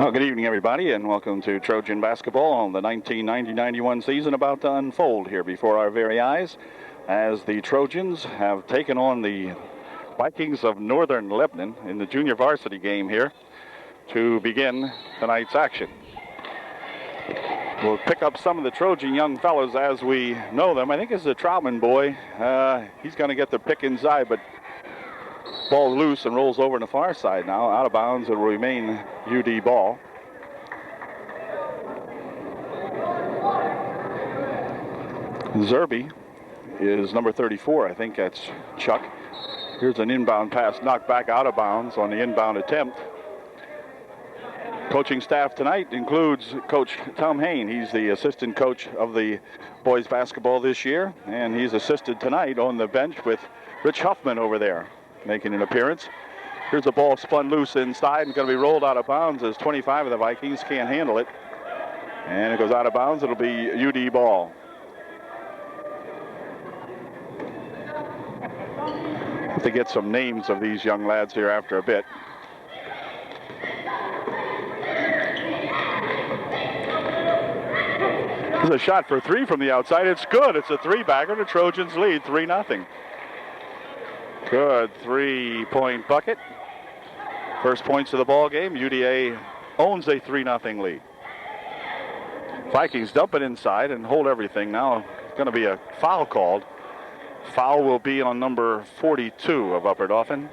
Well, good evening, everybody, and welcome to Trojan basketball on the 1990-91 season about to unfold here before our very eyes as the Trojans have taken on the Vikings of Northern Lebanon in the junior varsity game here to begin tonight's action. We'll pick up some of the Trojan young fellows as we know them. I think it's a Troutman boy. He's going to get the pick inside, but ball loose and rolls over on the far side now. Out of bounds, it will remain UD ball. Zerby is number 34. I think that's Chuck. Here's an inbound pass knocked back out of bounds on the inbound attempt. Coaching staff tonight includes Coach Tom Hain. He's the assistant coach of the boys basketball this year, and he's assisted tonight on the bench with Rich Huffman over there making an appearance. Here's a ball spun loose inside and going to be rolled out of bounds as 25 of the Vikings can't handle it. And it goes out of bounds. It'll be UD ball. Have to get some names of these young lads here after a bit. There's a shot for three from the outside. It's good. It's a three-bagger. The Trojans lead 3-0. Good three-point bucket. First points of the ball game. UDA owns a 3-0 lead. Vikings dump it inside and hold everything. Now it's going to be a foul called. Foul will be on number 42 of Upper Dauphin.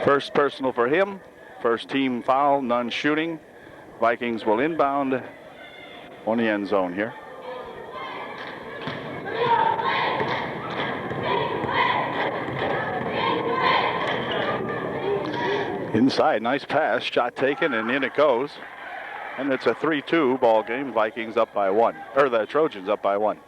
First personal for him. First team foul, none shooting. Vikings will inbound on the end zone here. Inside, nice pass, shot taken, and in it goes. And it's a 3-2 ball game. Vikings up by one, or the Trojans up by one.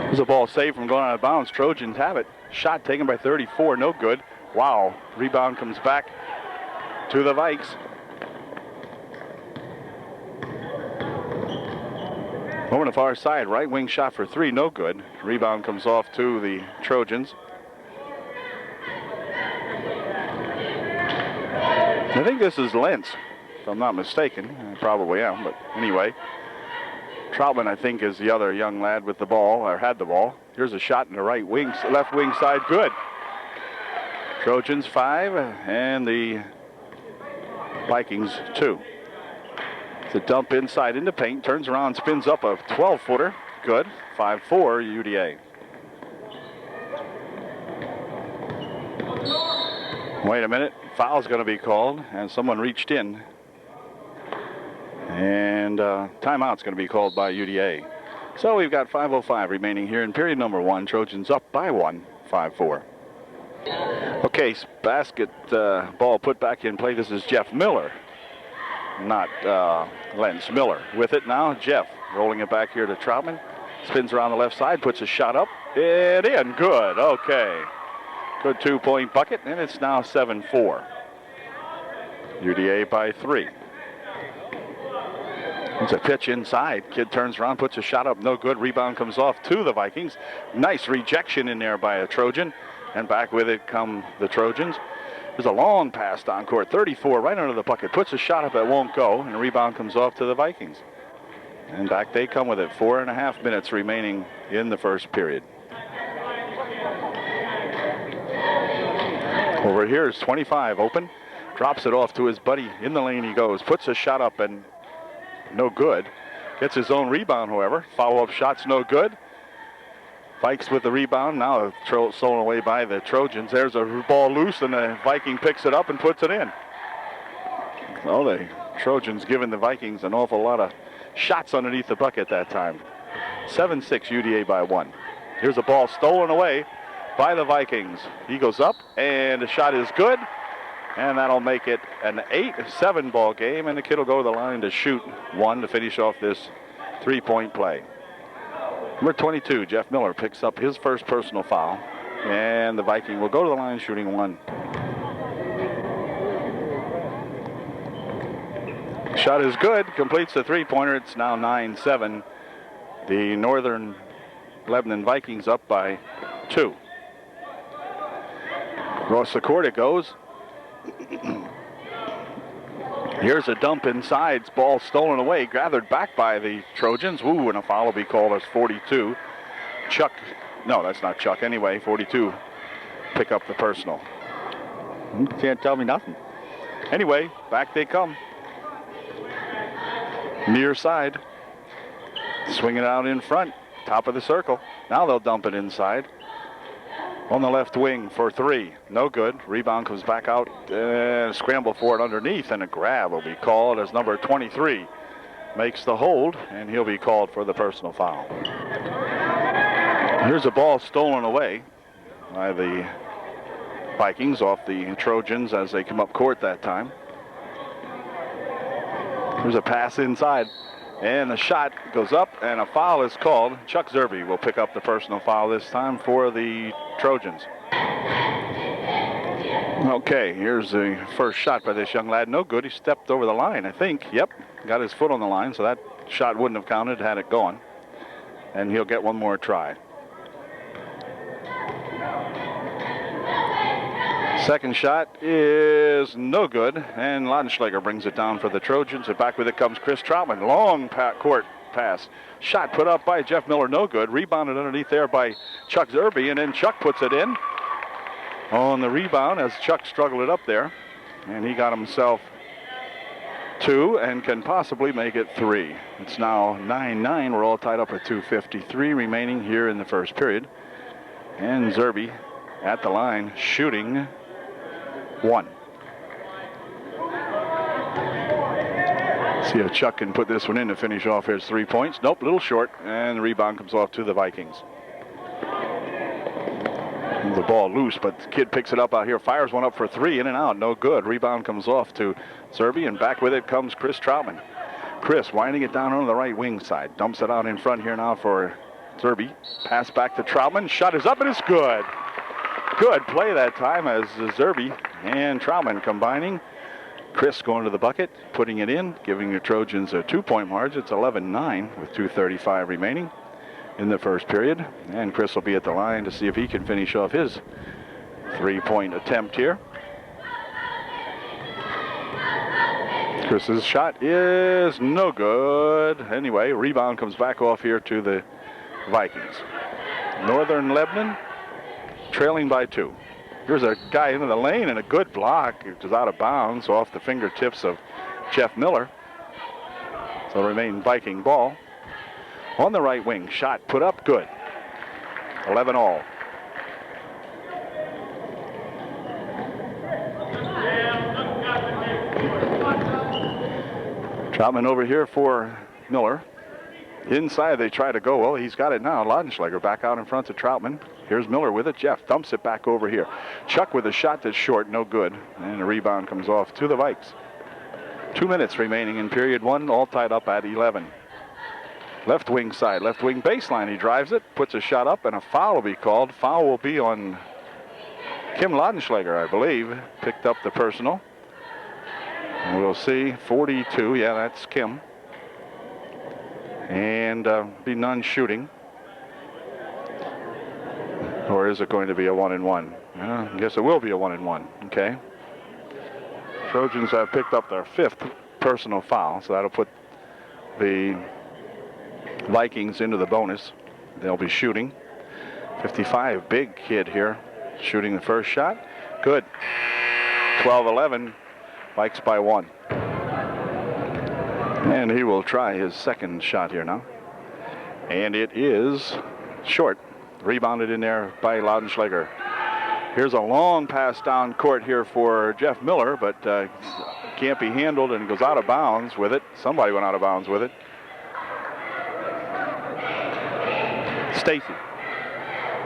There's a ball saved from going out of bounds. Trojans have it. Shot taken by 34, no good. Wow, rebound comes back to the Vikes. Over on the far side, right wing shot for three, no good. Rebound comes off to the Trojans. I think this is Lentz, if I'm not mistaken. I probably am, but anyway. Troutman, I think, is the other young lad with the ball, or had the ball. Here's a shot in the right wing, left wing side, good. Trojans 5, and the Vikings 2. The dump inside into paint, turns around, spins up a 12-footer. Good. 5-4 UDA. Wait a minute. Foul's going to be called, and someone reached in. And timeout's going to be called by UDA. So we've got 5:05 remaining here in period number 1. Trojans up by 1, 5-4. Okay, basketball put back in play. This is Jeff Miller. Not Lentz. Miller with it now. Jeff rolling it back here to Troutman. Spins around the left side, puts a shot up. And in. Good. Okay. Good 2-point bucket, and it's now 7-4. UDA by 3. It's a pitch inside. Kid turns around, puts a shot up. No good. Rebound comes off to the Vikings. Nice rejection in there by a Trojan. And back with it come the Trojans. There's a long pass down court, 34, right under the bucket. Puts a shot up that won't go, and the rebound comes off to the Vikings. And back they come with it. 4.5 minutes remaining in the first period. Over here is 25 open. Drops it off to his buddy. In the lane he goes. Puts a shot up and no good. Gets his own rebound, however. Follow-up shot's no good. Vikes with the rebound, now stolen away by the Trojans. There's a ball loose, and the Viking picks it up and puts it in. Well, the Trojans giving the Vikings an awful lot of shots underneath the bucket that time. 7-6 UDA by 1. Here's a ball stolen away by the Vikings. He goes up, and the shot is good, and that'll make it an 8-7 ball game, and the kid will go to the line to shoot one to finish off this 3-point play. Number 22, Jeff Miller, picks up his first personal foul, and the Viking will go to the line shooting one. Shot is good, completes the three-pointer. It's now 9-7 The Northern Lebanon Vikings up by 2. Across the court it goes. Here's a dump inside. Ball stolen away. Gathered back by the Trojans. Woo, and a foul will be called as 42. Chuck. No, that's not Chuck. Anyway, 42. Pick up the personal. You can't tell me nothing. Anyway, back they come. Near side. Swing it out in front. Top of the circle. Now they'll dump it inside. On the left wing for 3. No good. Rebound comes back out. Scramble for it underneath, and a grab will be called as number 23 makes the hold, and he'll be called for the personal foul. Here's a ball stolen away by the Vikings off the Trojans as they come up court that time. There's a pass inside, and the shot goes up, and a foul is called. Chuck Zerbe will pick up the personal foul this time for the Trojans. Okay, here's the first shot by this young lad. No good. He stepped over the line, I think. Yep, got his foot on the line, so that shot wouldn't have counted had it gone. And he'll get one more try. Second shot is no good, and Laudenschlager brings it down for the Trojans, and back with it comes Chris Troutman. Long court pass. Shot put up by Jeff Miller, no good. Rebounded underneath there by Chuck Zerbe, and then Chuck puts it in on the rebound as Chuck struggled it up there, and he got himself 2 and can possibly make it 3. It's now 9-9. We're all tied up at 2:53 remaining here in the first period, and Zerbe at the line shooting 1. See if Chuck can put this one in to finish off his 3 points. Nope, a little short, and the rebound comes off to the Vikings. The ball loose, but the kid picks it up out here, fires one up for 3, in and out, no good. Rebound comes off to Zerbe, and back with it comes Chris Troutman. Chris winding it down on the right wing side, dumps it out in front here now for Zerbe. Pass back to Troutman, shot is up and it's good. Good play that time as Zerbe and Troutman combining. Chris going to the bucket, putting it in, giving the Trojans a 2-point margin. It's 11-9 with 2:35 remaining in the first period. And Chris will be at the line to see if he can finish off his 3-point attempt here. Chris's shot is no good. Anyway, rebound comes back off here to the Vikings. Northern Lebanon trailing by 2. Here's a guy into the lane and a good block. It was out of bounds off the fingertips of Jeff Miller. So remain Viking ball. On the right wing, shot put up, good. 11 all. Troutman over here for Miller. Inside they try to go. Well, he's got it now. Laudenschlager back out in front of Troutman. Here's Miller with it. Jeff dumps it back over here. Chuck with a shot that's short, no good. And the rebound comes off to the Vikes. 2 minutes remaining in period 1, all tied up at 11. Left wing side, left wing baseline. He drives it, puts a shot up, and a foul will be called. Foul will be on Kim Laudenschlager, I believe. Picked up the personal. And we'll see, 42. Yeah, that's Kim. And be none shooting. Or is it going to be a 1-and-1? I guess it will be a 1-and-1. Okay. Trojans have picked up their 5th personal foul, so that'll put the Vikings into the bonus. They'll be shooting. 55, big kid here, shooting the first shot. Good. 12-11, Vikes by 1. And he will try his second shot here now. And it is short. Rebounded in there by Laudenschlager. Here's a long pass down court here for Jeff Miller, but can't be handled and goes out of bounds with it. Somebody went out of bounds with it. Stacy.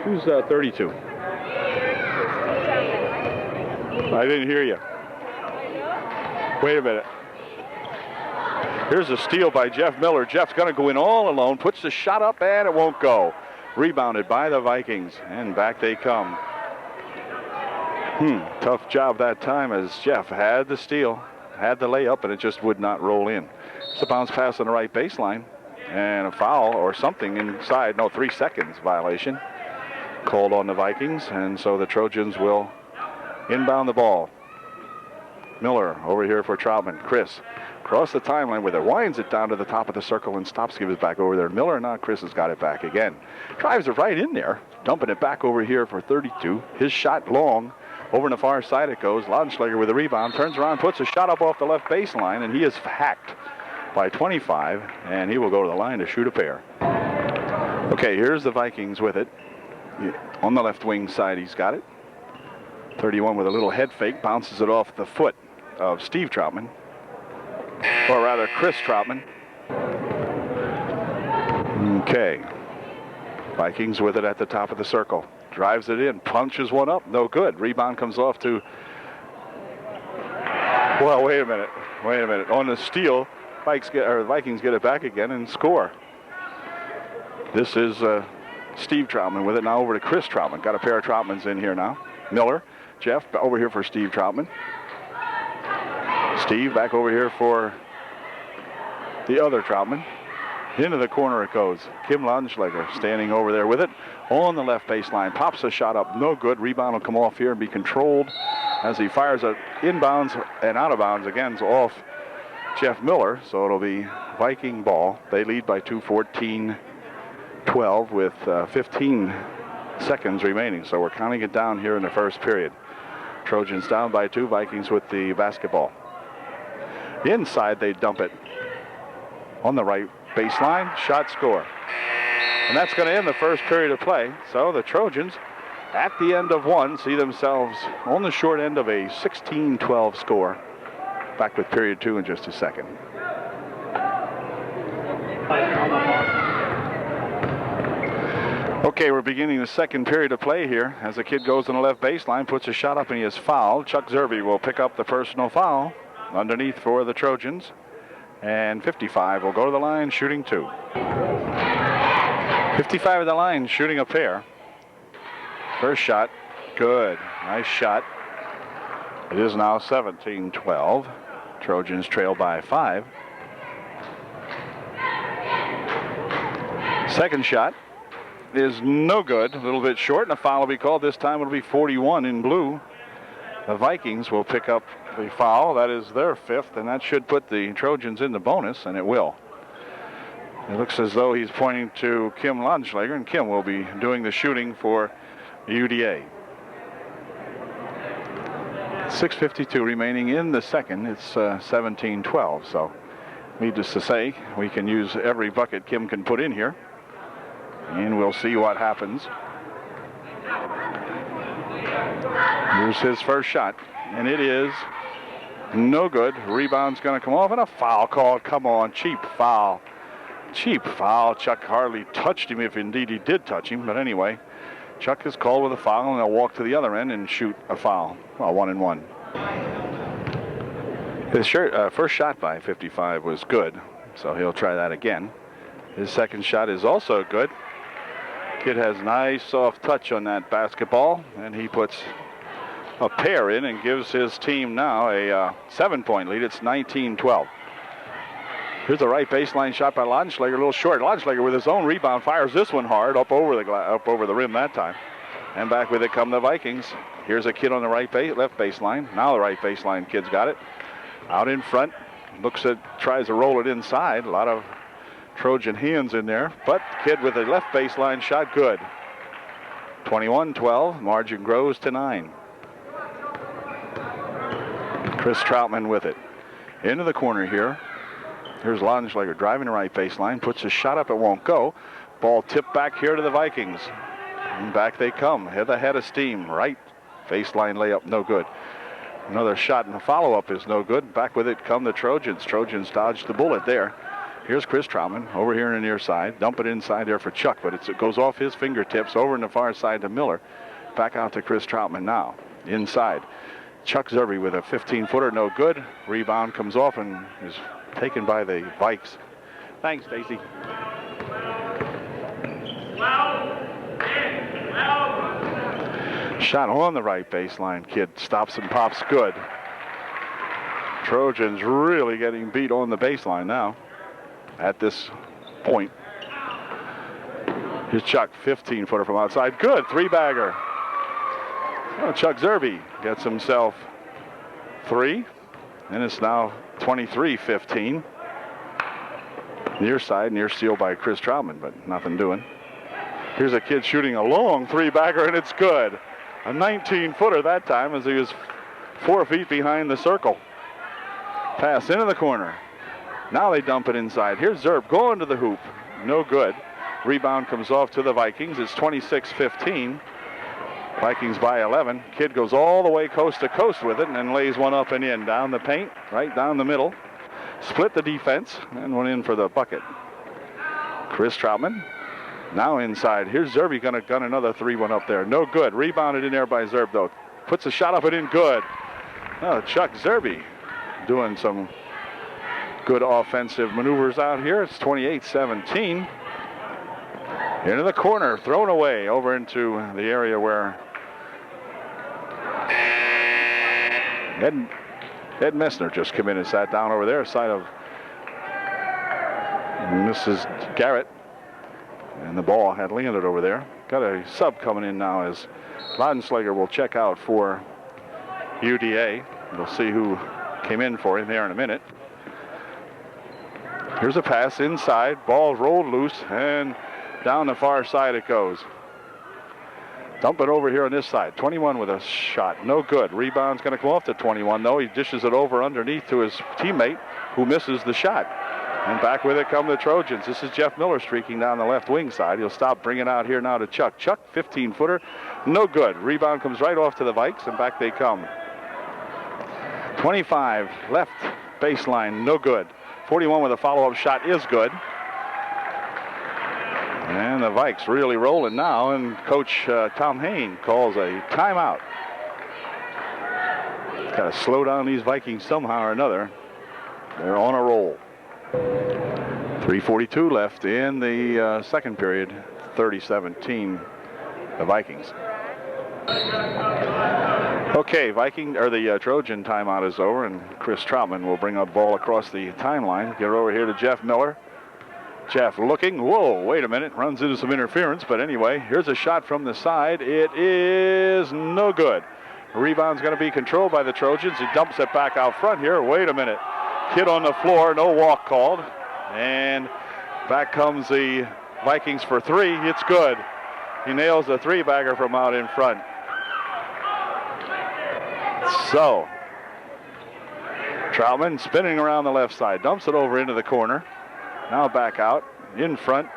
Who's 32? I didn't hear you. Wait a minute. Here's a steal by Jeff Miller. Jeff's going to go in all alone, puts the shot up, and it won't go. Rebounded by the Vikings, and back they come. Tough job that time as Jeff had the steal, had the layup, and it just would not roll in. It's a bounce pass on the right baseline. And a foul or something inside. No, 3 seconds violation called on the Vikings. And so the Trojans will inbound the ball. Miller over here for Troutman. Chris across the timeline with it. Winds it down to the top of the circle and stops. Gives it back over there. Miller, now Chris has got it back again. Drives it right in there. Dumping it back over here for 32. His shot long. Over on the far side it goes. Laudenschlager with a rebound. Turns around, puts a shot up off the left baseline, and he is hacked by 25, and he will go to the line to shoot a pair. Okay, here's the Vikings with it. On the left wing side, he's got it. 31 with a little head fake. Bounces it off the foot of Steve Troutman. Or rather, Chris Troutman. Okay. Vikings with it at the top of the circle. Drives it in, punches one up, no good. Rebound comes off to, well, wait a minute. On the steal, Vikings get it back again and score. This is Steve Troutman with it. Now over to Chris Troutman. Got a pair of Troutmans in here now. Miller, Jeff over here for Steve Troutman. Steve back over here for the other Troutman. Into the corner it goes. Kim Laudenschlager standing over there with it on the left baseline. Pops a shot up, no good. Rebound will come off here and be controlled as he fires it inbounds and out of bounds again off Jeff Miller. So it'll be Viking ball. They lead by 2, 14-12 with 15 seconds remaining. So we're counting it down here in the first period. Trojans down by 2, Vikings with the basketball. Inside they dump it on the right baseline, shot, score. And that's going to end the first period of play. So the Trojans, at the end of one, see themselves on the short end of a 16-12 score. Back with period 2 in just a second. Okay, we're beginning the second period of play here as the kid goes on the left baseline, puts a shot up, and he is fouled. Chuck Zerbe will pick up the personal foul underneath for the Trojans. And 55 will go to the line, shooting 2. 55 at the line, shooting a pair. First shot, good. Nice shot. It is now 17-12. Trojans trail by 5. Second shot is no good. A little bit short, and a foul will be called. This time it'll be 41 in blue. The Vikings will pick up the foul. That is their 5th, and that should put the Trojans in the bonus, and it will. It looks as though he's pointing to Kim Laudenschlager, and Kim will be doing the shooting for UDA. 6:52 remaining in the second. It's 17-12, so needless to say, we can use every bucket Kim can put in here, and we'll see what happens. Here's his first shot, and it is no good. Rebound's going to come off, and a foul called. Come on, cheap foul. Cheap foul. Chuck hardly touched him, if indeed he did touch him. But anyway, Chuck is called with a foul, and they'll walk to the other end and shoot a foul. Well, 1-1. His first shot by 55 was good, so he'll try that again. His second shot is also good. Kid has nice soft touch on that basketball, and he puts a pair in and gives his team now a 7-point lead. It's 19-12. Here's a right baseline shot by Laudenschlager, a little short. Laudenschlager with his own rebound fires this one hard up over the rim that time. And back with it come the Vikings. Here's a kid on the left baseline. Now the right baseline kid's got it. Out in front, tries to roll it inside. A lot of Trojan hands in there, but kid with a left baseline shot, good. 21-12, margin grows to 9. Chris Troutman with it. Into the corner here. Here's Laudenschlager driving the right baseline, puts a shot up, it won't go. Ball tipped back here to the Vikings. And back they come, head of steam. Right baseline layup, no good. Another shot and the follow-up is no good. Back with it come the Trojans. Trojans dodged the bullet there. Here's Chris Troutman over here on the near side. Dump it inside there for Chuck, but it goes off his fingertips over on the far side to Miller. Back out to Chris Troutman now. Inside. Chuck Zerbe with a 15-footer, no good. Rebound comes off and is taken by the Vikes. Thanks, Stacy. Shot on the right baseline. Kid stops and pops, good. Trojans really getting beat on the baseline now at this point. Here's Chuck, 15-footer from outside. Good, three-bagger. Oh, Chuck Zerbe gets himself 3, and it's now 23-15. Near side, near steal by Chris Troutman, but nothing doing. Here's a kid shooting a long three-bagger, and it's good. A 19-footer that time as he was 4 feet behind the circle. Pass into the corner. Now they dump it inside. Here's Zerb going to the hoop. No good. Rebound comes off to the Vikings. It's 26-15. Vikings by 11. Kid goes all the way coast to coast with it and then lays one up and in. Down the paint, right down the middle. Split the defense and went in for the bucket. Chris Troutman now inside. Here's Zerbe going to gun another 3-1 up there. No good. Rebounded in there by Zerb, though. Puts a shot up and in. Good. Oh, Chuck Zerbe doing some good offensive maneuvers out here. It's 28-17. Into the corner, thrown away over into the area where Ed Messner just came in and sat down over there, side of Mrs. Garrett. And the ball had landed over there. Got a sub coming in now as Laudenslager will check out for UDA. We'll see who came in for him there in a minute. Here's a pass inside. Ball rolled loose and down the far side it goes. Dump it over here on this side. 21 with a shot. No good. Rebound's going to come off to 21, though. He dishes it over underneath to his teammate, who misses the shot. And back with it come the Trojans. This is Jeff Miller streaking down the left wing side. He'll stop, bring it out here now to Chuck. Chuck, 15-footer. No good. Rebound comes right off to the Vikes, and back they come. 25 left baseline. No good. 41 with a follow-up shot is good. And the Vikes really rolling now, and Coach Tom Hain calls a timeout. Got to slow down these Vikings somehow or another. They're on a roll. 3:42 left in the second period. 30-17, the Vikings. Okay, the Trojan timeout is over, and Chris Troutman will bring up ball across the timeline. Get over here to Jeff Miller. Jeff looking. Whoa, wait a minute. Runs into some interference, but anyway, here's a shot from the side. It is no good. Rebound's going to be controlled by the Trojans. He dumps it back out front here. Wait a minute. Kid on the floor, no walk called. And back comes the Vikings for 3. It's good. He nails the 3-bagger from out in front. So, Troutman spinning around the left side. Dumps it over into the corner. Now back out, in front,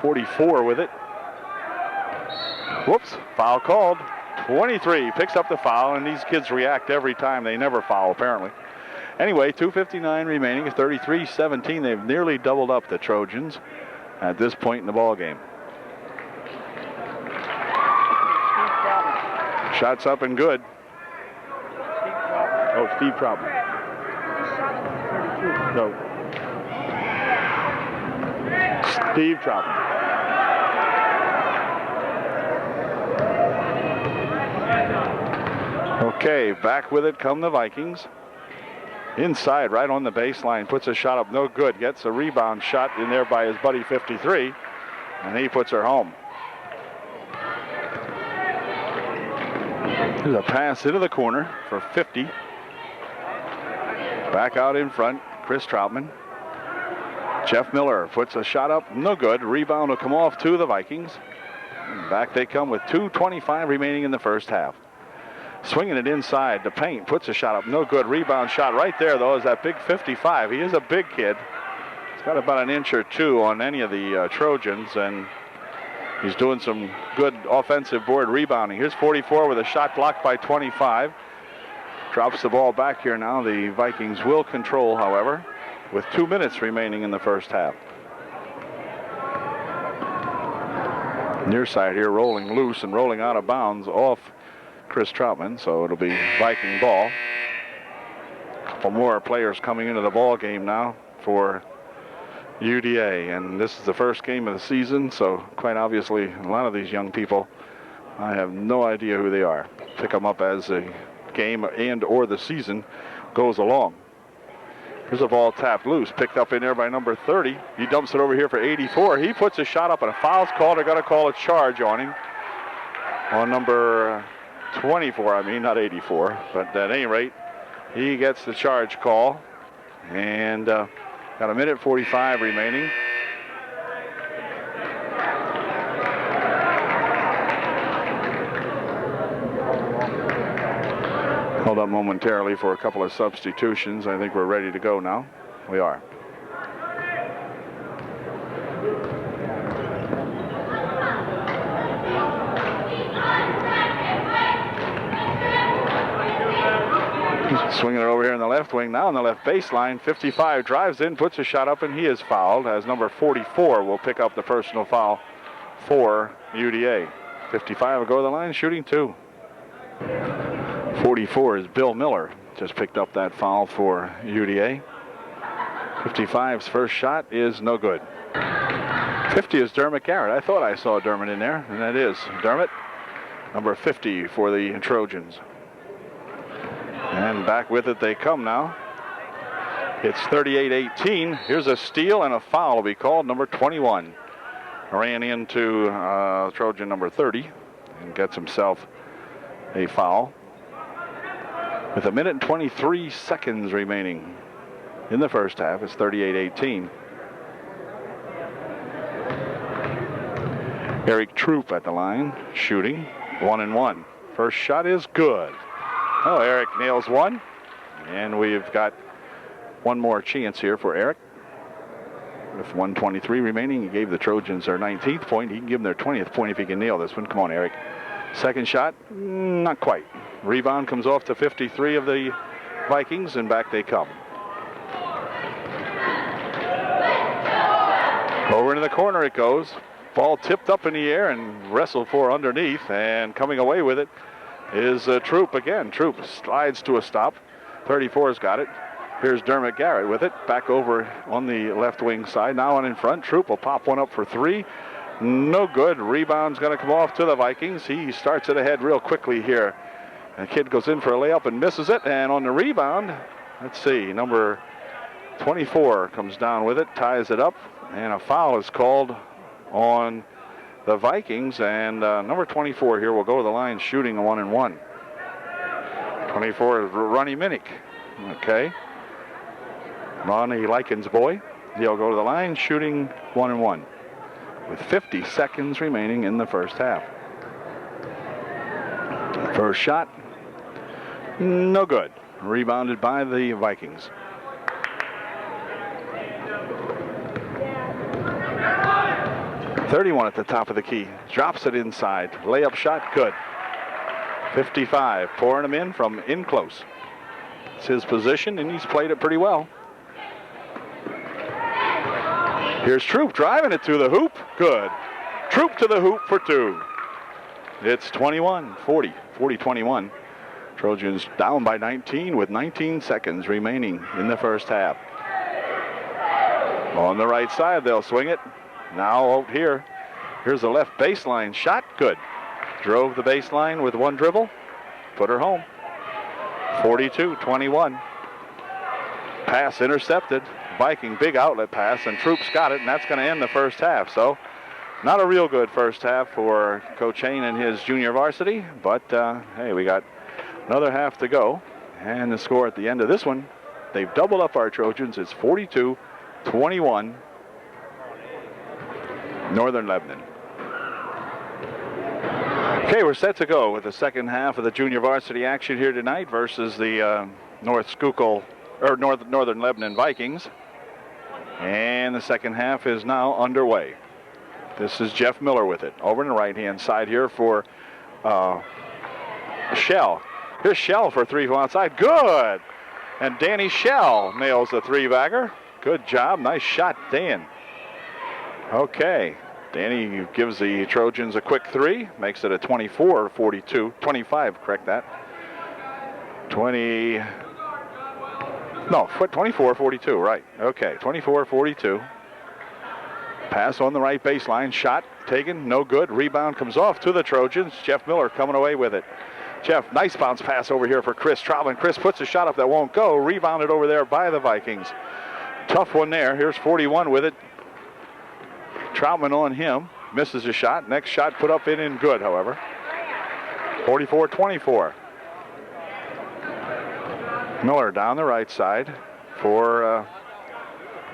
44 with it. Whoops, foul called. 23 picks up the foul, and these kids react every time. They never foul, apparently. Anyway, 2:59 remaining, 33-17. They've nearly doubled up the Trojans at this point in the ball game. Shots up and good. Oh, Steve Troutman. No. Steve Troutman. Okay, back with it come the Vikings. Inside, right on the baseline, puts a shot up, no good. Gets a rebound shot in there by his buddy 53, and he puts her home. There's a pass into the corner for 50. Back out in front, Chris Troutman. Jeff Miller puts a shot up, no good. Rebound will come off to the Vikings. And back they come with 2:25 remaining in the first half. Swinging it inside, the paint, puts a shot up, no good. Rebound shot right there, though, is that big 55. He is a big kid. He's got about an inch or two on any of the Trojans, and he's doing some good offensive board rebounding. Here's 44 with a shot blocked by 25. Drops the ball back here now. The Vikings will control, however, with 2 minutes remaining in the first half. Near side here rolling loose and rolling out of bounds off Chris Troutman, so it'll be Viking ball. A couple more players coming into the ball game now for UDA, and this is the first game of the season, so quite obviously a lot of these young people, I have no idea who they are. Pick them up as the game and or the season goes along. Here's a ball tapped loose, picked up in there by number 30. He dumps it over here for 84. He puts a shot up and a foul's called. They're going to call a charge on him. On number 24, I mean, not 84. But at any rate, he gets the charge call. And got a minute 45 remaining. Hold up momentarily for a couple of substitutions. I think we're ready to go now. We are. Swinging it over here in the left wing, now on the left baseline. 55 drives in, puts a shot up, and he is fouled as number 44 will pick up the personal foul for UDA. 55 will go to the line, shooting 2. 44 is Bill Miller. Just picked up that foul for UDA. 55's first shot is no good. 50 is Dermot Garrett. I thought I saw Dermot in there, and that is Dermot, number 50 for the Trojans. And back with it they come now. It's 38-18. Here's a steal, and a foul will be called. Number 21 ran into Trojan number 30 and gets himself a foul. With a minute and 23 seconds remaining in the first half, it's 38-18. Eric Troop at the line, shooting 1-1. First shot is good. Oh, Eric nails one, and we've got one more chance here for Eric. With 1:23 remaining, he gave the Trojans their 19th point. He can give them their 20th point if he can nail this one. Come on, Eric. Second shot, not quite. Rebound comes off to 53 of the Vikings, and back they come. Over into the corner it goes. Ball tipped up in the air and wrestled for underneath, and coming away with it is Troop again. Troop slides to a stop. 34's got it. Here's Dermot Garrett with it. Back over on the left wing side. Now on in front. Troop will pop one up for 3. No good. Rebound's going to come off to the Vikings. He starts it ahead real quickly here. The kid goes in for a layup and misses it. And on the rebound, let's see, number 24 comes down with it, ties it up, and a foul is called on the Vikings, and number 24 here will go to the line shooting a 1-1. 24 is Ronnie Minnick. Okay. Ronnie Likens' boy. He'll go to the line shooting 1-1 with 50 seconds remaining in the first half. First shot, no good. Rebounded by the Vikings. .31 at the top of the key. Drops it inside. Layup shot, good. 55, pouring them in from in close. It's his position, and he's played it pretty well. Here's Troop driving it to the hoop. Good. Troop to the hoop for 2. It's 21-40, 40-21. Trojans down by 19 with 19 seconds remaining in the first half. On the right side, they'll swing it. Now out here, here's the left baseline shot, good. Drove the baseline with one dribble, put her home. 42-21. Pass intercepted. Viking big outlet pass, and Troop's got it, and that's going to end the first half. So not a real good first half for Coach Hain and his junior varsity, but hey, we got another half to go. And the score at the end of this one, they've doubled up our Trojans. It's 42-21. Northern Lebanon. Okay, we're set to go with the second half of the junior varsity action here tonight versus the Northern Lebanon Vikings. And the second half is now underway. This is Jeff Miller with it. Over on the right-hand side here for Shell. Here's Shell for 3 from outside. Good! And Danny Shell nails the 3-bagger. Good job. Nice shot, Dan. Okay. Danny gives the Trojans a quick 3. Makes it a 24-42. 25, correct that. 24-42, right. Okay, 24-42. Pass on the right baseline. Shot taken, no good. Rebound comes off to the Trojans. Jeff Miller coming away with it. Jeff, nice bounce pass over here for Chris Troutman. Chris puts a shot up that won't go. Rebounded over there by the Vikings. Tough one there. Here's 41 with it. Troutman on him. Misses a shot. Next shot put up in good, however. 44-24. Miller down the right side for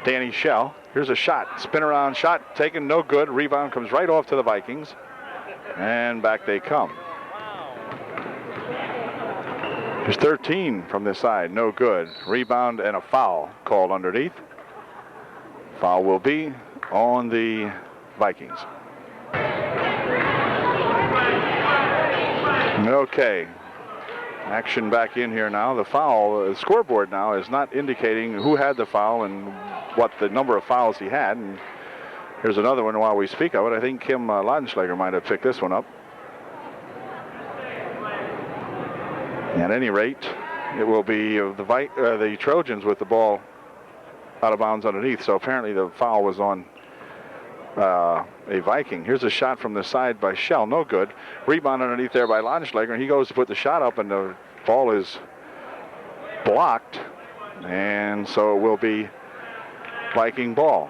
Danny Shell. Here's a shot. Spin around shot taken, no good. Rebound comes right off to the Vikings. And back they come. There's 13 from this side, no good. Rebound and a foul called underneath. Foul will be on the Vikings. Okay. Action back in here now. The foul, the scoreboard now is not indicating who had the foul and what the number of fouls he had. And here's another one while we speak of it. I think Kim Laudenschlager might have picked this one up. At any rate, it will be the Trojans with the ball out of bounds underneath. So apparently the foul was on a Viking. Here's a shot from the side by Shell, no good. Rebound underneath there by Laudenschlager, and he goes to put the shot up, and the ball is blocked, and so it will be Viking ball.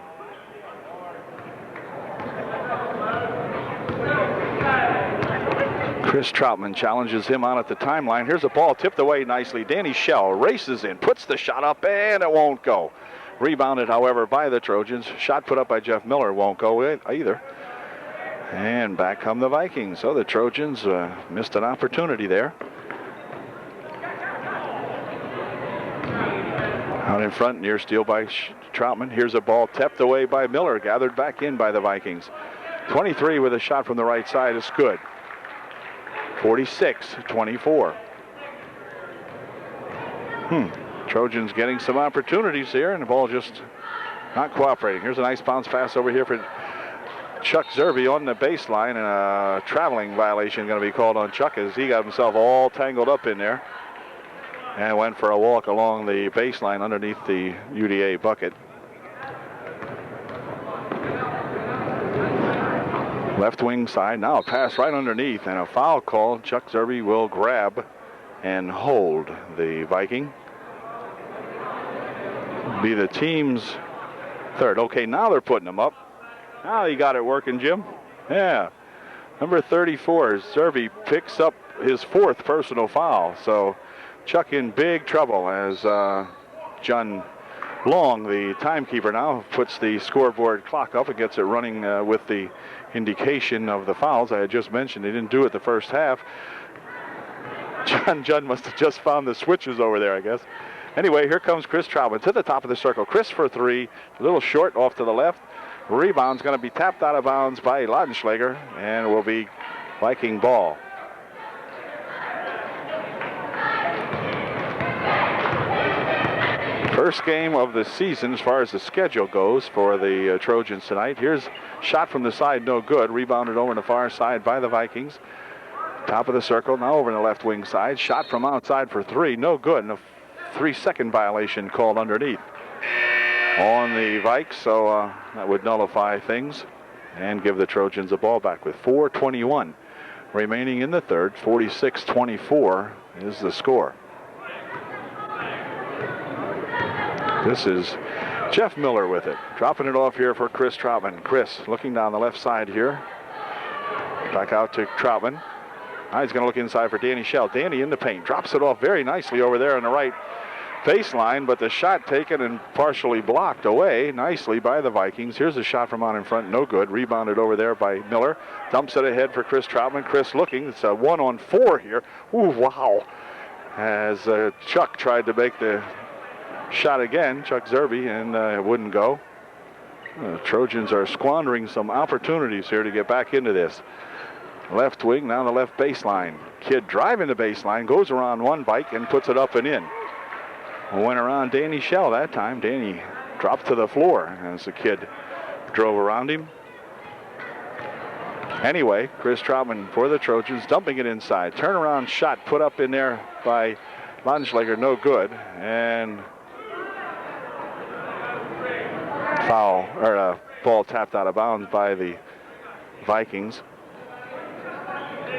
Chris Troutman challenges him on at the timeline. Here's a ball tipped away nicely. Danny Shell races in, puts the shot up, and it won't go. Rebounded, however, by the Trojans. Shot put up by Jeff Miller won't go either. And back come the Vikings. So the Trojans missed an opportunity there. Out in front, near steal by Troutman. Here's a ball tipped away by Miller, gathered back in by the Vikings. 23 with a shot from the right side is good. 46-24. Trojans getting some opportunities here, and the ball just not cooperating. Here's a nice bounce pass over here for Chuck Zerbe on the baseline, and a traveling violation going to be called on Chuck as he got himself all tangled up in there and went for a walk along the baseline underneath the UDA bucket. Left wing side, now a pass right underneath and a foul call. Chuck Zerbe will grab and hold the Viking. Be the team's third. Okay, now they're putting them up. Now you got it working, Jim. Yeah. Number 34, Zerbe picks up his fourth personal foul. So Chuck in big trouble as John Long, the timekeeper, now puts the scoreboard clock up and gets it running with the indication of the fouls I had just mentioned. They didn't do it the first half. John must have just found the switches over there, I guess. Anyway, here comes Chris Troutman to the top of the circle. Chris for three, a little short off to the left. Rebound's going to be tapped out of bounds by Laudenschlager, and will be Viking ball. First game of the season as far as the schedule goes for the Trojans tonight. Here's shot from the side, no good. Rebounded over on the far side by the Vikings. Top of the circle, now over on the left wing side. Shot from outside for three, no good. And a 3-second violation called underneath on the Vikes, so that would nullify things and give the Trojans a ball back with 4:21 remaining in the third. 46-24 is the score. This is Jeff Miller with it, dropping it off here for Chris Troutman. Chris looking down the left side here. Back out to Troutman. Now he's going to look inside for Danny Shell. Danny in the paint, drops it off very nicely over there on the right baseline, but the shot taken and partially blocked away nicely by the Vikings. Here's a shot from out in front, no good. Rebounded over there by Miller. Dumps it ahead for Chris Troutman. Chris looking, it's a 1-on-4 here. Ooh, wow. As Chuck tried to make the shot again, Chuck Zerbe, and it wouldn't go. Trojans are squandering some opportunities here to get back into this. Left wing, now the left baseline. Kid driving the baseline, goes around one bike and puts it up and in. Went around Danny Shell that time. Danny dropped to the floor as the kid drove around him. Anyway, Chris Troutman for the Trojans, dumping it inside. Turnaround shot put up in there by Laudenschlager, no good. And foul, or a ball tapped out of bounds by the Vikings.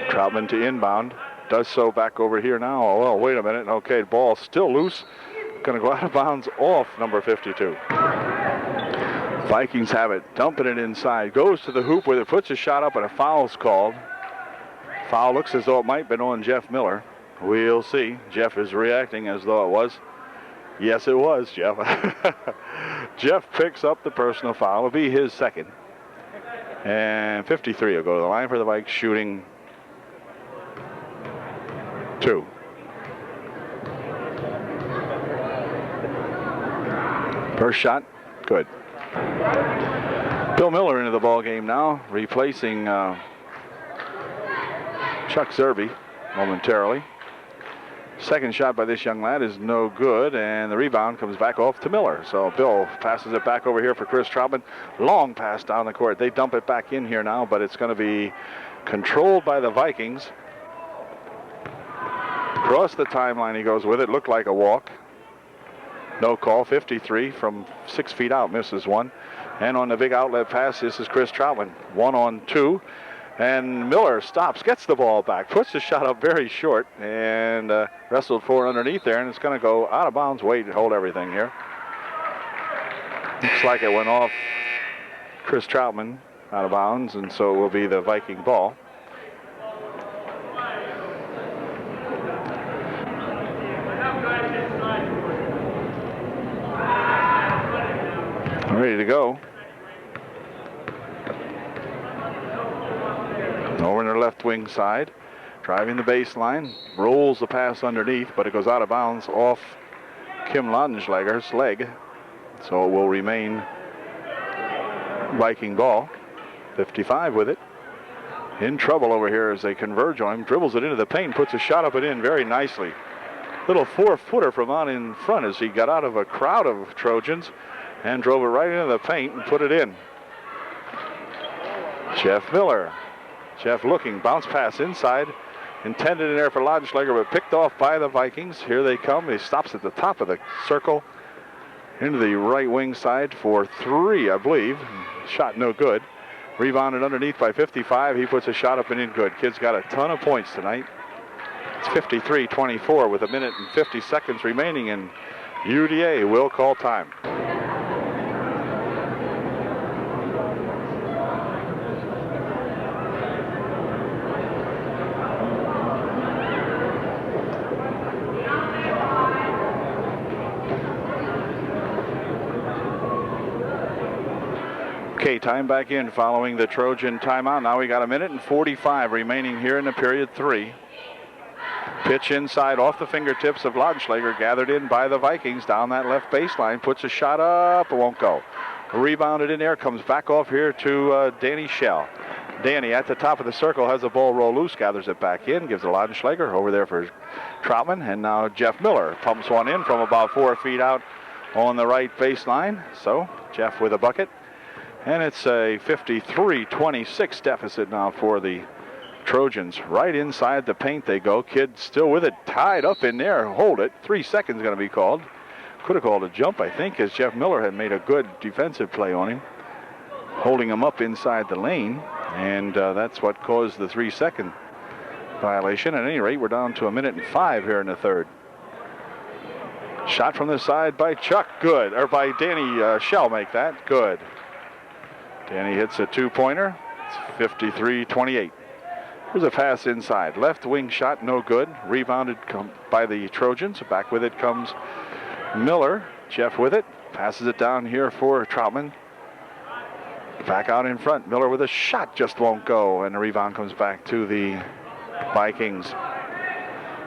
Troutman to inbound. Does so back over here now. Oh, well, wait a minute. Okay, ball still loose. Going to go out of bounds off number 52. Vikings have it. Dumping it inside. Goes to the hoop with it. Puts a shot up and a foul's called. Foul looks as though it might have been on Jeff Miller. We'll see. Jeff is reacting as though it was. Yes, it was, Jeff. Jeff picks up the personal foul. It'll be his second. And 53 will go to the line for the Vikes, shooting 2. First shot, good. Bill Miller into the ball game now, replacing Chuck Zerbe momentarily. Second shot by this young lad is no good, and the rebound comes back off to Miller. So Bill passes it back over here for Chris Troutman. Long pass down the court. They dump it back in here now, but it's going to be controlled by the Vikings. Across the timeline he goes with it. Looked like a walk. No call. 53 from 6 feet out. Misses one. And on the big outlet pass, this is Chris Troutman. 1-on-2. And Miller stops, gets the ball back, puts the shot up very short, and wrestled for underneath there, and it's going to go out of bounds. Wait, hold everything here. Looks like it went off Chris Troutman out of bounds, and so it will be the Viking ball. Ready to go. Over in their left wing side, driving the baseline, rolls the pass underneath, but it goes out of bounds off Kim Laudenschlager's leg. So it will remain Viking ball. 55 with it. In trouble over here as they converge on him. Dribbles it into the paint, puts a shot up and in very nicely. Little 4-footer from out in front as he got out of a crowd of Trojans and drove it right into the paint and put it in. Jeff Miller. Jeff looking, bounce pass inside, intended in there for Laudenschlager, but picked off by the Vikings. Here they come. He stops at the top of the circle into the right wing side for 3, I believe. Shot no good. Rebounded underneath by 55. He puts a shot up and in good. Kid's got a ton of points tonight. It's 53-24 with 1 minute and 50 seconds remaining, and UDA will call time. Okay, time back in following the Trojan timeout. Now we got 1 minute and 45 remaining here in the period 3. Pitch inside off the fingertips of Laudenschlager, gathered in by the Vikings down that left baseline. Puts a shot up, it won't go. Rebounded in there, comes back off here to Danny Schell. Danny at the top of the circle has the ball roll loose, gathers it back in, gives it to Laudenschlager over there for Troutman, and now Jeff Miller pumps one in from about 4 feet out on the right baseline. So Jeff with a bucket. And it's a 53-26 deficit now for the Trojans. Right inside the paint they go. Kid still with it, tied up in there. Hold it. 3 seconds going to be called. Could have called a jump, I think, as Jeff Miller had made a good defensive play on him, holding him up inside the lane. And that's what caused the 3-second violation. At any rate, we're down to 1 minute and 5 here in the third. Shot from the side by Chuck. Good. Or by Danny Schell make that. Good. Danny hits a 2-pointer. It's 53-28. Here's a pass inside. Left wing shot, no good. Rebounded by the Trojans. Back with it comes Miller. Jeff with it. Passes it down here for Troutman. Back out in front. Miller with a shot, just won't go. And the rebound comes back to the Vikings.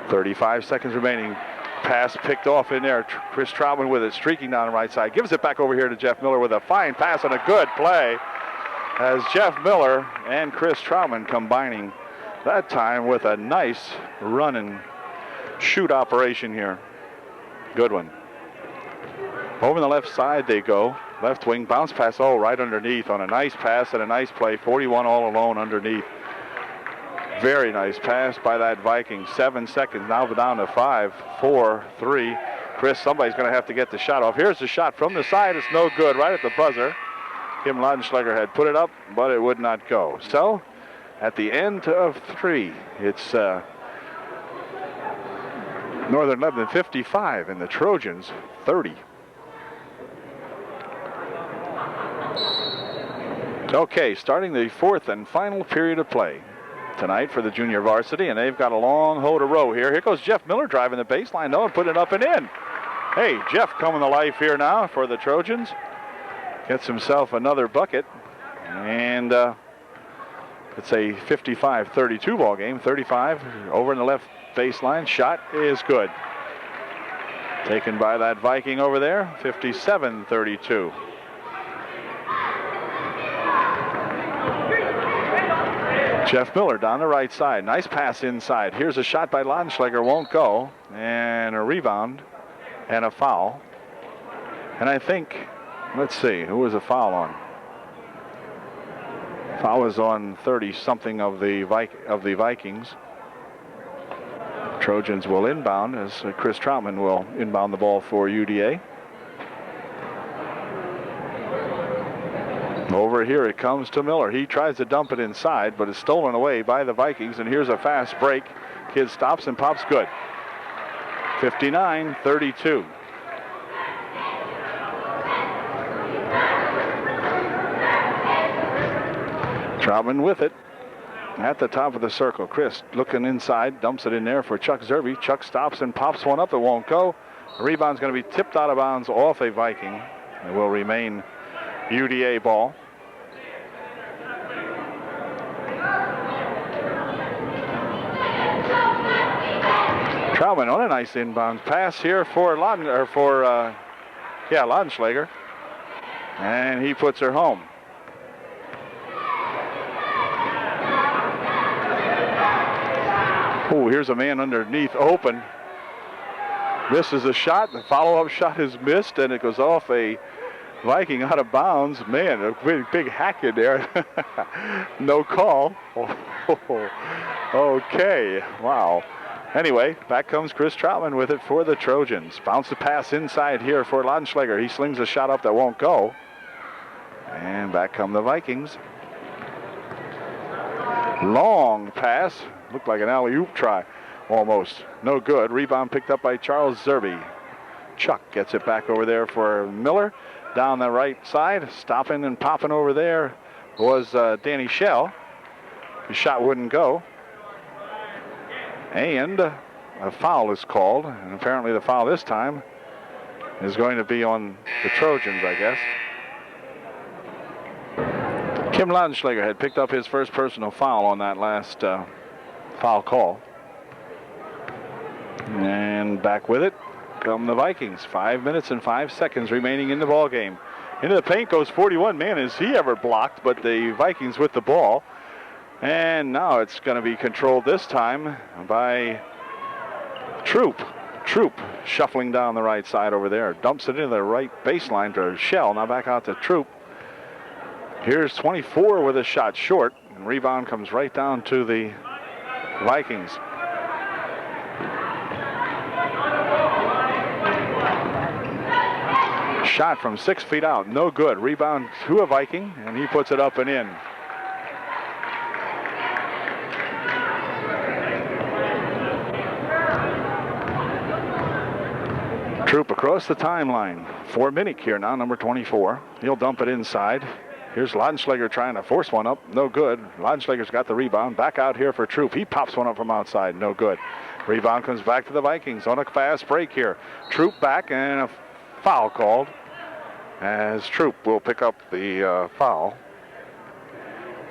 35 seconds remaining. Pass picked off in there. Chris Troutman with it, streaking down the right side. Gives it back over here to Jeff Miller with a fine pass and a good play as Jeff Miller and Chris Troutman combining that time with a nice run and shoot operation here. Good one. Over on the left side they go. Left wing bounce pass, right underneath on a nice pass and a nice play. 41 all alone underneath. Very nice pass by that Viking. 7 seconds, now down to 5, 4, 3. Chris, somebody's going to have to get the shot off. Here's the shot from the side. It's no good, right at the buzzer. Kim Laudenschlager had put it up, but it would not go. So, at the end of 3, it's Northern Lebanon 55 and the Trojans 30. Okay, starting the fourth and final period of play tonight for the junior varsity, and they've got a long hoe to row here. Here goes Jeff Miller driving the baseline, though, and putting it up and in. Hey, Jeff coming to life here now for the Trojans. Gets himself another bucket, and it's a 55-32 ball game. 35 over in the left baseline. Shot is good. Taken by that Viking over there, 57-32. Jeff Miller down the right side. Nice pass inside. Here's a shot by Laudenschläger. Won't go. And a rebound and a foul. And I think, let's see, who was a foul on? Foul was on 30-something of the Vikings. Trojans will inbound as Chris Troutman will inbound the ball for UDA. Over here it comes to Miller. He tries to dump it inside, but it's stolen away by the Vikings. And here's a fast break. Kid stops and pops good. 59-32. Troutman with it at the top of the circle. Chris looking inside, dumps it in there for Chuck Zerbe. Chuck stops and pops one up. It won't go. The rebound's going to be tipped out of bounds off a Viking. It will remain UDA ball. Troutman on a nice inbounds pass here for Laudenschläger, and he puts her home. Oh, here's a man underneath open. Misses a shot. The follow-up shot is missed, and it goes off a Viking out of bounds. Man, a big hack in there. No call. Okay, wow. Anyway, back comes Chris Troutman with it for the Trojans. Bounce the pass inside here for Laudenschläger. He slings a shot up that won't go. And back come the Vikings. Long pass. Looked like an alley-oop try. Almost. No good. Rebound picked up by Charles Zerbe. Chuck gets it back over there for Miller. Down the right side. Stopping and popping over there was Danny Schell. His shot wouldn't go. And a foul is called. And apparently the foul this time is going to be on the Trojans, I guess. Kim Laudenschläger had picked up his first personal foul on that last foul call. And back with it come the Vikings. 5 minutes and 5 seconds remaining in the ball game. Into the paint goes 41. Man, is he ever blocked, but the Vikings with the ball. And now it's going to be controlled this time by Troop. Troop shuffling down the right side over there. Dumps it into the right baseline to Schell. Now back out to Troop. Here's 24 with a shot short. And rebound comes right down to the Vikings. Shot from 6 feet out. No good. Rebound to a Viking. And he puts it up and in. Troop across the timeline for Minnick here now, number 24. He'll dump it inside. Here's Laudenschläger trying to force one up. No good. Laudenschläger's got the rebound. Back out here for Troop. He pops one up from outside. No good. Rebound comes back to the Vikings on a fast break here. Troop back and a foul called as Troop will pick up the foul.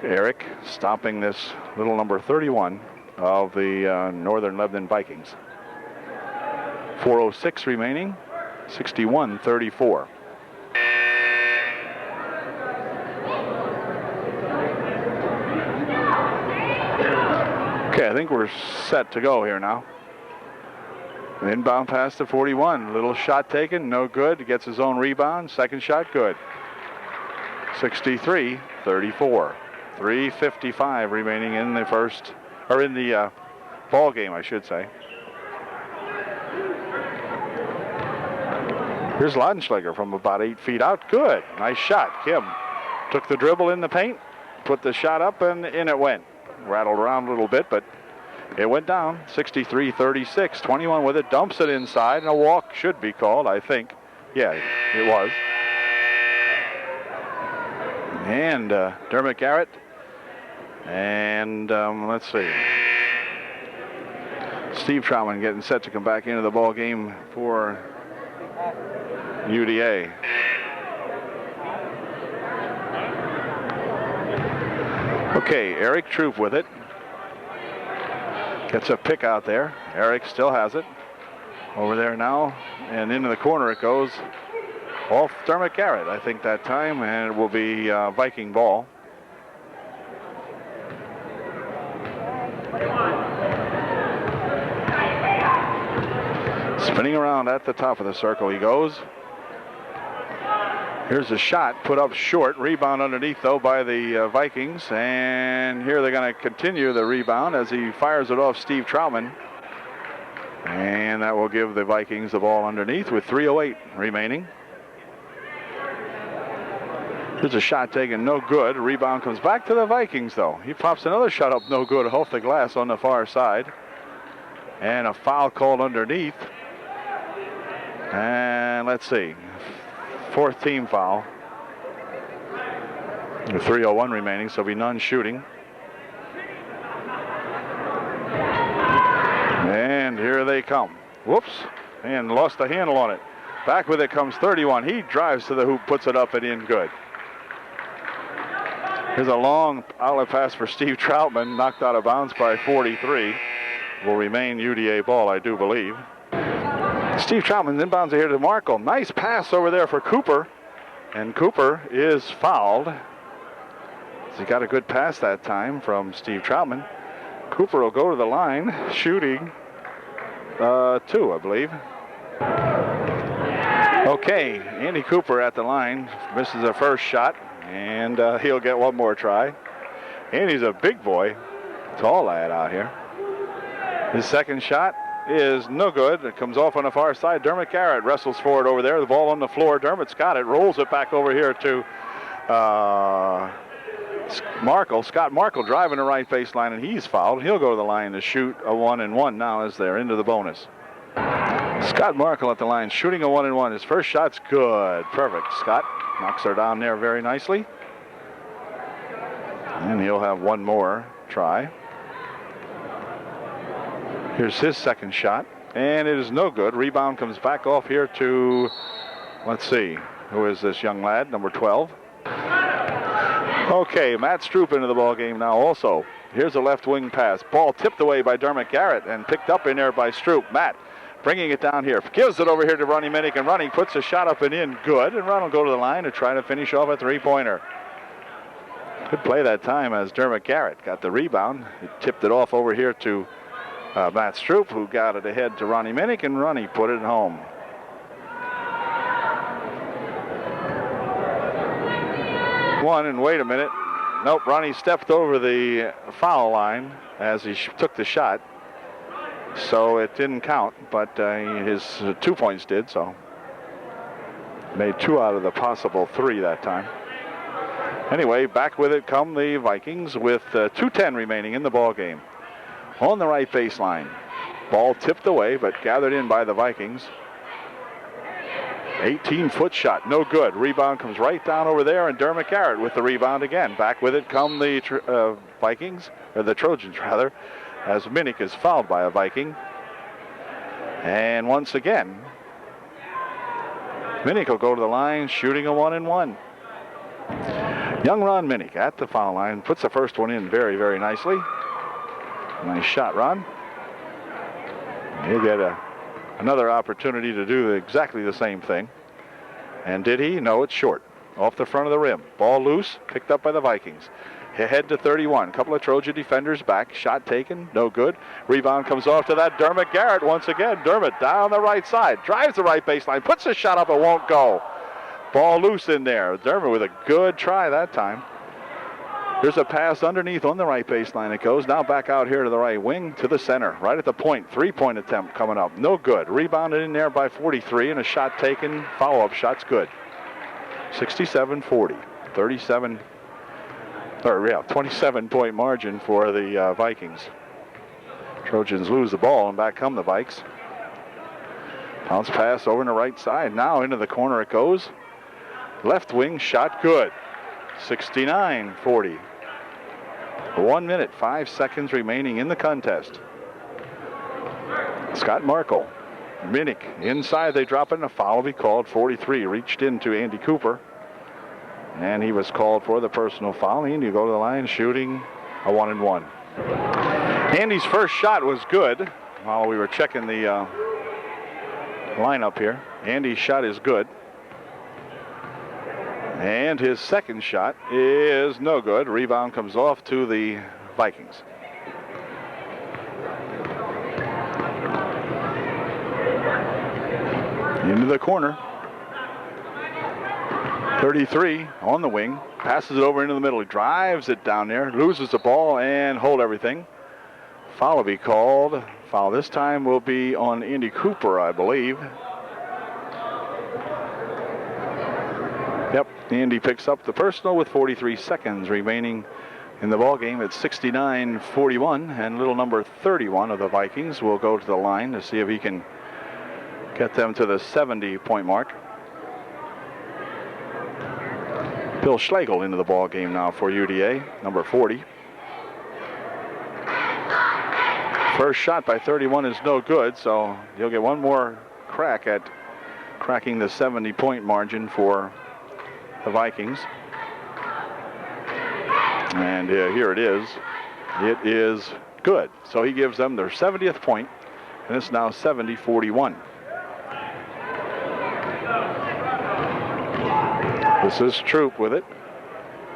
Eric stopping this little number 31 of the Northern Lebanon Vikings. 4:06 remaining, 61-34. Okay, I think we're set to go here now. Inbound pass to 41. Little shot taken, no good. Gets his own rebound. Second shot, good. 63-34. 3:55 remaining in the first, or in the ball game, I should say. Here's Laudenschläger from about 8 feet out. Good. Nice shot. Kim took the dribble in the paint, put the shot up, and in it went. Rattled around a little bit, but It went down, 63-36. 21 with it, dumps it inside, and a walk should be called, I think. Yeah, it was. And Dermot Garrett. And let's see. Steve Troutman getting set to come back into the ball game for UDA. Okay, Eric Troop with it. Gets a pick out there. Eric still has it. Over there now, and into the corner it goes. Off Dermot Garrett, I think, that time, and it will be Viking ball. Spinning around at the top of the circle he goes. Here's a shot put up short. Rebound underneath, though, by the Vikings. And here they're going to continue the rebound as he fires it off Steve Troutman. And that will give the Vikings the ball underneath with 3:08 remaining. Here's a shot taken, no good. Rebound comes back to the Vikings, though. He pops another shot up, no good, off the glass on the far side. And a foul called underneath. And let's see. Fourth team foul. With 3:01 remaining, so it'll be none shooting. And here they come. Whoops. And lost the handle on it. Back with it comes 31. He drives to the hoop, puts it up and in, good. Here's a long outlet pass for Steve Troutman, knocked out of bounds by 43. Will remain UDA ball, I do believe. Steve Troutman inbounds here to Markle. Nice pass over there for Cooper. And Cooper is fouled. He got a good pass that time from Steve Troutman. Cooper will go to the line, shooting 2, I believe. Okay, Andy Cooper at the line, misses a first shot, and he'll get one more try. Andy's a big boy, tall lad out here. His second shot is no good. It comes off on the far side. Dermot Garrett wrestles for it over there. The ball on the floor. Dermot's got it. Rolls it back over here to Markle. Scott Markle driving the right baseline, and he's fouled. He'll go to the line to shoot a 1-and-1 now as they're into the bonus. Scott Markle at the line shooting a 1-and-1. His first shot's good. Perfect. Scott knocks her down there very nicely. And he'll have one more try. Here's his second shot, and it is no good. Rebound comes back off here to, let's see, who is this young lad, number 12? Okay, Matt Stroop into the ball game now also. Here's a left wing pass. Ball tipped away by Dermot Garrett and picked up in there by Stroop. Matt bringing it down here. Gives it over here to Ronnie Minnick, and Ronnie puts a shot up and in. Good, and Ron will go to the line to try to finish off a three-pointer. Good play that time as Dermot Garrett got the rebound. He tipped it off over here to Matt Stroop, who got it ahead to Ronnie Minnick, and Ronnie put it home. One, and wait a minute. Nope, Ronnie stepped over the foul line as he took the shot. So it didn't count, but his 2 points did, so made 2 out of the possible 3 that time. Anyway, back with it come the Vikings with 2:10 remaining in the ball game. On the right baseline. Ball tipped away, but gathered in by the Vikings. 18-foot shot, no good. Rebound comes right down over there, and Dermot Garrett with the rebound again. Back with it come the Vikings, or the Trojans rather, as Minnick is fouled by a Viking. And once again, Minnick will go to the line, shooting a 1-and-1. Young Ron Minnick at the foul line, puts the first one in very, very nicely. Nice shot, Ron. He'll get another opportunity to do exactly the same thing. And did he? No, it's short. Off the front of the rim. Ball loose, picked up by the Vikings. Ahead to 31. Couple of Trojan defenders back. Shot taken, no good. Rebound comes off to that Dermot Garrett once again. Dermot down the right side. Drives the right baseline. Puts the shot up, it won't go. Ball loose in there. Dermot with a good try that time. There's a pass underneath on the right baseline. It goes now back out here to the right wing to the center. Right at the point. 3-point attempt coming up. No good. Rebounded in there by 43, and a shot taken. Follow-up shot's good. 67-40. 27-point margin for the Vikings. Trojans lose the ball, and back come the Vikes. Bounce pass over on the right side. Now into the corner it goes. Left wing shot good. 69-40. 1 minute, 5 seconds remaining in the contest. Scott Markle. Minnick inside, they drop it, and a foul will be called. 43 reached into Andy Cooper, and he was called for the personal foul. And you go to the line shooting a 1-and-1. Andy's first shot was good. While we were checking the lineup here, Andy's shot is good. And his second shot is no good. Rebound comes off to the Vikings. Into the corner. 33 on the wing. Passes it over into the middle. He drives it down there. Loses the ball and hold everything. Foul will be called. Foul this time will be on Andy Cooper, I believe. Yep, Andy picks up the personal with 43 seconds remaining in the ball game. It's 69-41, and little number 31 of the Vikings will go to the line to see if he can get them to the 70-point mark. Bill Schlegel into the ball game now for UDA, number 40. First shot by 31 is no good, so he'll get one more crack at cracking the 70-point margin for the Vikings. And here it is. It is good. So he gives them their 70th point, and it's now 70-41. This is Troop with it.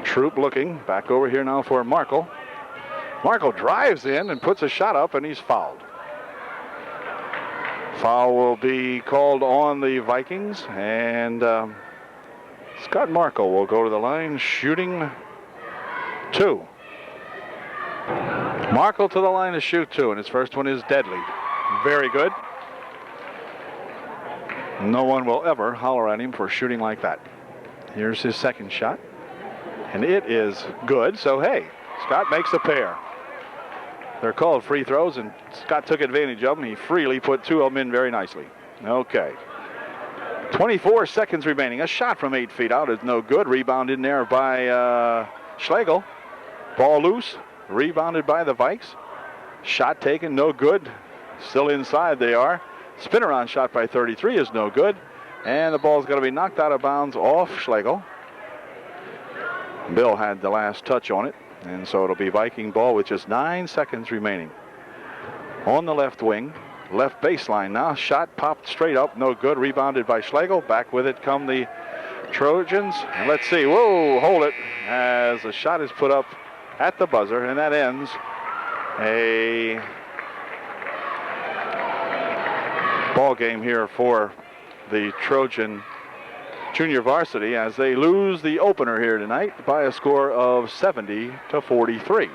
Troop looking back over here now for Markle. Markle drives in and puts a shot up, and he's fouled. Foul will be called on the Vikings, and Scott Markle will go to the line shooting 2. Markle to the line to shoot 2, and his first one is deadly. Very good. No one will ever holler at him for shooting like that. Here's his second shot, and it is good. So, hey, Scott makes a pair. They're called free throws, and Scott took advantage of them. He freely put 2 of them in very nicely. Okay. 24 seconds remaining. A shot from 8 feet out is no good. Rebound in there by Schlegel. Ball loose. Rebounded by the Vikes. Shot taken, no good. Still inside they are. Spin-around shot by 33 is no good. And the ball's going to be knocked out of bounds off Schlegel. Bill had the last touch on it. And so it'll be Viking ball with just 9 seconds remaining. On the left wing. Left baseline now. Shot popped straight up. No good. Rebounded by Schlegel. Back with it come the Trojans. And let's see. Whoa, hold it. As a shot is put up at the buzzer. And that ends a ball game here for the Trojan junior varsity as they lose the opener here tonight by a score of 70-43.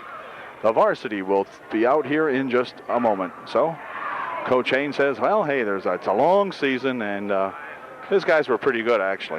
The varsity will be out here in just a moment. So Coach Haynes says, well, hey, it's a long season, and these guys were pretty good, actually.